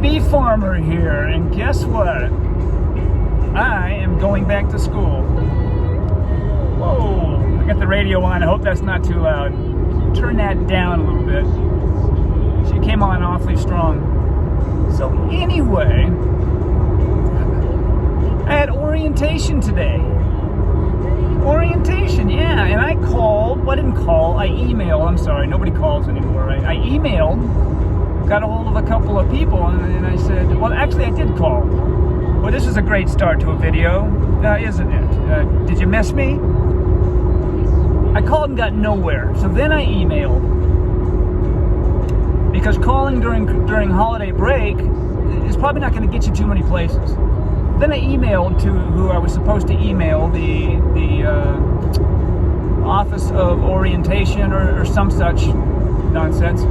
bee farmer here, and guess what? I am going back to school. Whoa, I got the radio on. I hope that's not too loud. Turn that down a little bit. She came on awfully strong. So anyway, I had orientation today. Orientation, yeah, and I called. Well, I didn't call. I emailed. I'm sorry, nobody calls anymore, right? I emailed, got a hold of a couple of people, and I said, well, actually, I did call. Well, this is a great start to a video, isn't it? Did you miss me? I called and got nowhere. So then I emailed, because calling during holiday break is probably not going to get you too many places. Then I emailed to who I was supposed to email, the Office of Orientation or some such nonsense.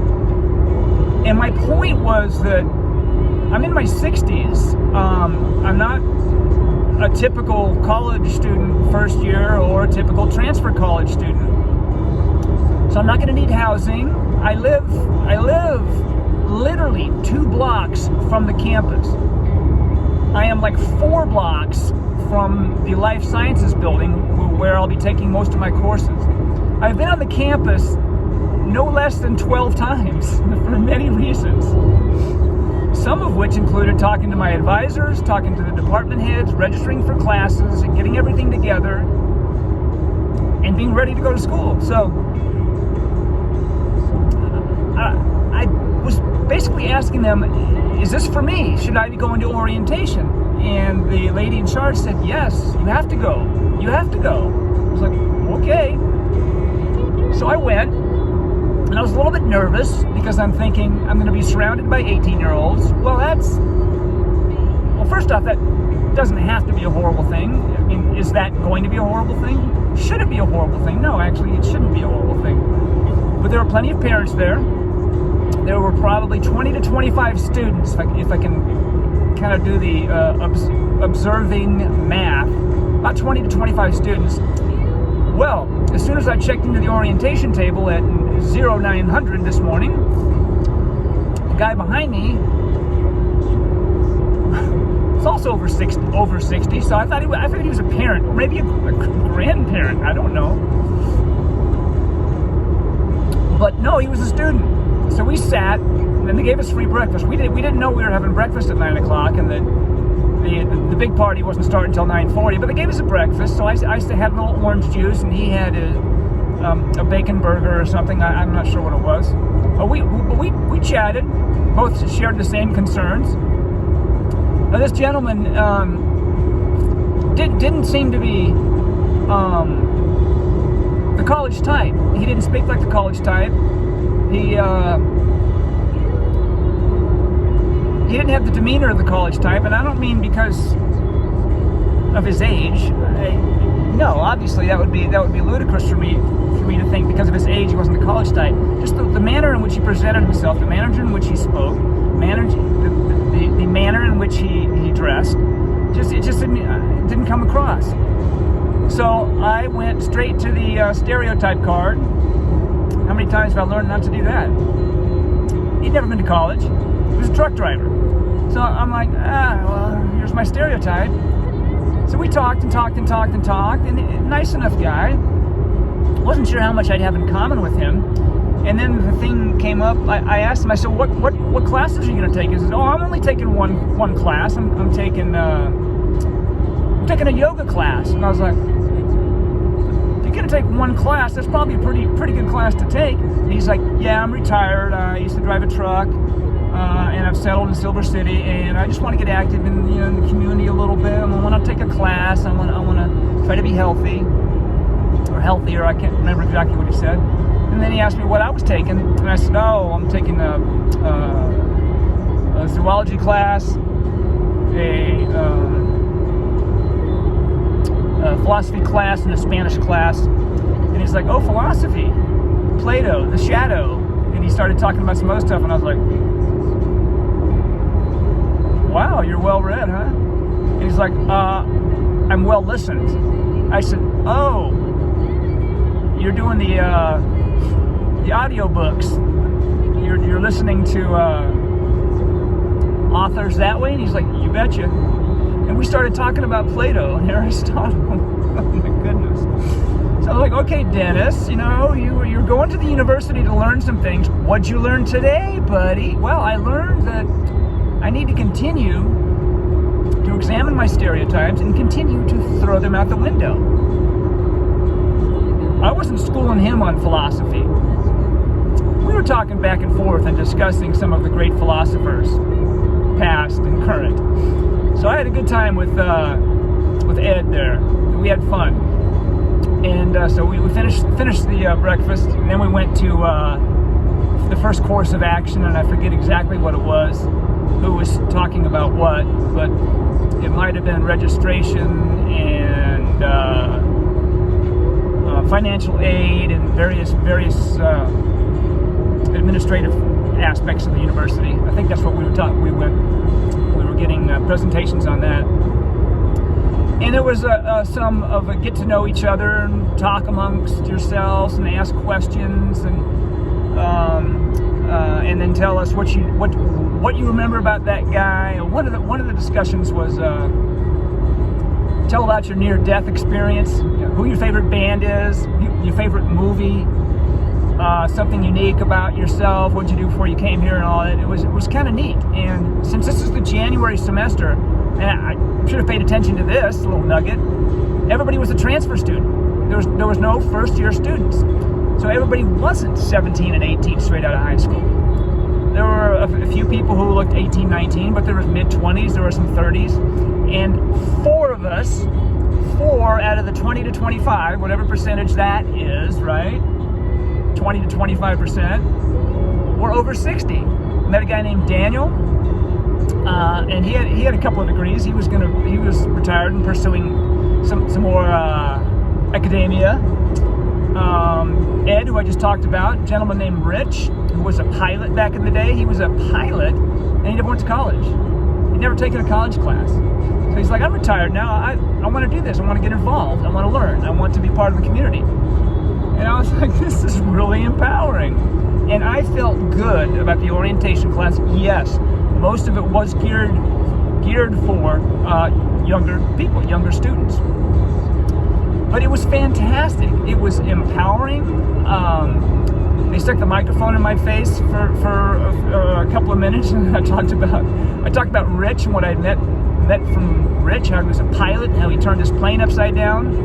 And my point was that I'm in my 60s. I'm not a typical college student first year or a typical transfer college student. So I'm not going to need housing. I live literally 2 blocks from the campus. I am like 4 blocks from the Life Sciences building where I'll be taking most of my courses. I've been on the campus no less than 12 times for many reasons. Some of which included talking to my advisors, talking to the department heads, registering for classes, and getting everything together, and being ready to go to school. So I was basically asking them, is this for me? Should I be going to orientation? And the lady in charge said, yes, you have to go. You have to go. I was like, okay. So I went, and I was a little bit nervous because I'm thinking I'm going to be surrounded by 18-year-olds. Well, first off, that doesn't have to be a horrible thing. I mean, is that going to be a horrible thing? Should it be a horrible thing? No, actually, it shouldn't be a horrible thing. But there were plenty of parents there. There were probably 20 to 25 students, if I can kind of do the observing math. About 20 to 25 students. Well, as soon as I checked into the orientation table at 0900 this morning, the guy behind me was also over 60. So I figured he was a parent, or maybe a grandparent. I don't know. But no, he was a student. So we sat, and then they gave us free breakfast. We didn't know we were having breakfast at 9 o'clock, and the big party wasn't starting until 9:40. But they gave us a breakfast, so I had a little orange juice, and he had a bacon burger or something. I'm not sure what it was. But we chatted, both shared the same concerns. Now this gentleman didn't seem to be the college type. He didn't speak like the college type. He didn't have the demeanor of the college type, and I don't mean because of his age. No, obviously that would be ludicrous for me to think because of his age he wasn't the college type. Just the manner in which he presented himself, the manner in which he spoke, the manner in which he dressed, it just didn't come across. So I went straight to the stereotype card. How many times have I learned not to do that? He'd never been to college. He was a truck driver. So I'm like, well, here's my stereotype. So we talked, and nice enough guy. Wasn't sure how much I'd have in common with him. And then the thing came up, I asked him, I said, what classes are you going to take? He said, I'm only taking one class. I'm taking a yoga class. And I was like, if you're going to take one class, that's probably a pretty good class to take. And he's like, yeah, I'm retired. I used to drive a truck. And I've settled in Silver City, and I just want to get active in the community a little bit. I want to take a class. I want to try to be healthy, or healthier. I can't remember exactly what he said. And then he asked me what I was taking, and I said, I'm taking a zoology class, a philosophy class, and a Spanish class. And he's like, philosophy, Plato, the shadow. And he started talking about some other stuff, and I was like, wow, you're well read, huh? And he's like, I'm well listened. I said, you're doing the audio books. You're listening to authors that way? And he's like, you betcha. And we started talking about Plato and Aristotle. Oh my goodness. So I'm like, okay, Dennis, you're going to the university to learn some things. What'd you learn today, buddy? Well, I learned that I need to continue to examine my stereotypes and continue to throw them out the window. I wasn't schooling him on philosophy. We were talking back and forth and discussing some of the great philosophers, past and current. So I had a good time with Ed there. We had fun. And so we finished the breakfast, and then we went to the first course of action, and I forget exactly what it was, who was talking about what, but it might have been registration and financial aid and various administrative aspects of the university. I think that's what we were talking. We were getting presentations on that. And there was some of a get to know each other and talk amongst yourselves and ask questions and then tell us what you remember about that guy. One of the discussions was tell about your near-death experience, who your favorite band is, your favorite movie, something unique about yourself, what'd you do before you came here, and all that. It was kind of neat. And since this is the January semester, and I should have paid attention to this little nugget, everybody was a transfer student. There was no first-year students. So everybody wasn't 17 and 18 straight out of high school. There were a few people who looked 18, 19, but there was mid-20s, there were some 30s. And four out of the 20 to 25, whatever percentage that is, right? 20 to 25% were over 60. Met a guy named Daniel. And he had a couple of degrees. He was retired and pursuing some more academia. Ed, who I just talked about, a gentleman named Rich, who was a pilot back in the day. He was a pilot, and he never went to college. He'd never taken a college class. So he's like, I'm retired now. I want to do this. I want to get involved. I want to learn. I want to be part of the community. And I was like, this is really empowering. And I felt good about the orientation class. Yes, most of it was geared for younger people, younger students. But it was fantastic. It was empowering. They stuck the microphone in my face for a couple of minutes, and I talked about Rich and what I met from Rich, how he was a pilot, how he turned his plane upside down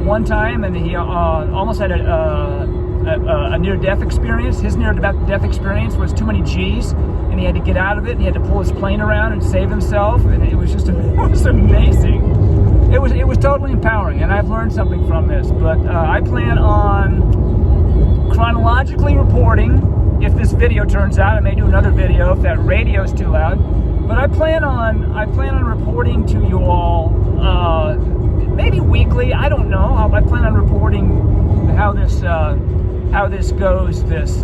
one time, and he almost had a near-death experience. His near-death experience was too many G's, and he had to get out of it, and he had to pull his plane around and save himself, and it was amazing. It was totally empowering, and I've learned something from this. But I plan on chronologically reporting. If this video turns out, I may do another video if that radio's too loud. But I plan on reporting to you all, maybe weekly. I don't know. I plan on reporting how this goes. This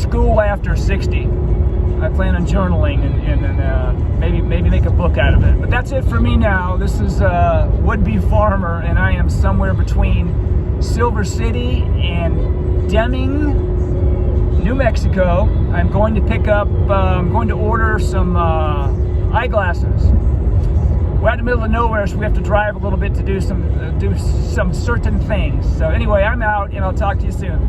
school after 60. I plan on journaling and maybe make a book out of it. But that's it for me now. This is Would-Be Farmer, and I am somewhere between Silver City and Deming, New Mexico. I'm going to order some eyeglasses. We're out in the middle of nowhere, so we have to drive a little bit to do some certain things. So anyway, I'm out, and I'll talk to you soon.